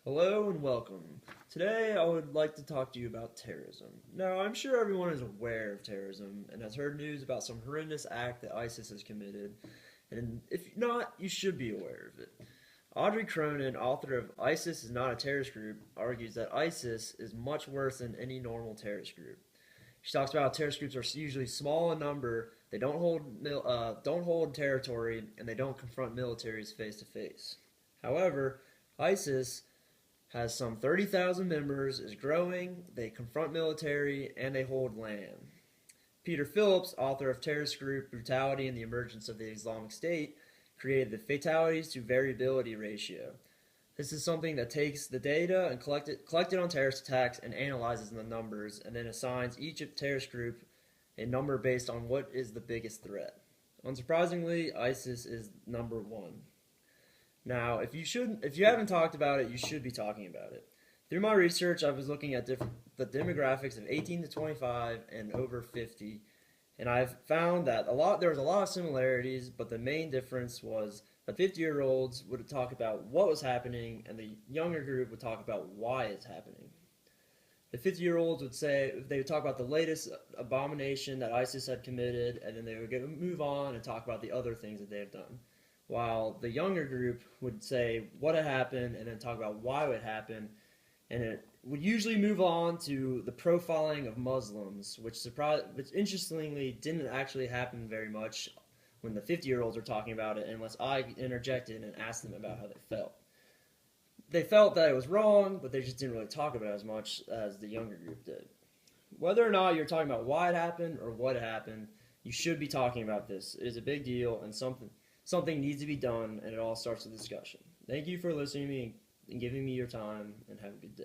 Hello and welcome. Today I would like to talk to you about terrorism. Now, I'm sure everyone is aware of terrorism and has heard news about some horrendous act that ISIS has committed, and if not, you should be aware of it. Audrey Cronin, author of ISIS is Not a Terrorist Group, argues that ISIS is much worse than any normal terrorist group. She talks about how terrorist groups are usually small in number, they don't hold territory, and they don't confront militaries face to face. However, ISIS has some 30,000 members, is growing, they confront military, and they hold land. Peter Phillips, author of Terrorist Group Brutality and the Emergence of the Islamic State, created the fatalities to variability ratio. This is something that takes the data and collected on terrorist attacks and analyzes the numbers, and then assigns each terrorist group a number based on what is the biggest threat. Unsurprisingly, ISIS is number one. Now, if you haven't talked about it, you should be talking about it. Through my research, I was looking at the demographics of 18 to 25 and over 50, and I've found that there was a lot of similarities, but the main difference was the 50-year-olds would talk about what was happening, and the younger group would talk about why it's happening. The 50-year-olds would say they would talk about the latest abomination that ISIS had committed, and then they would move on and talk about the other things that they have done. While the younger group would say what had happened and then talk about why it happened, and it would usually move on to the profiling of Muslims, which interestingly didn't actually happen very much when the 50-year-olds were talking about it, unless I interjected and asked them about how they felt. They felt that it was wrong, but they just didn't really talk about it as much as the younger group did. Whether or not you're talking about why it happened or what happened, you should be talking about this. It is a big deal and something needs to be done, and it all starts with discussion. Thank you for listening to me and giving me your time, and have a good day.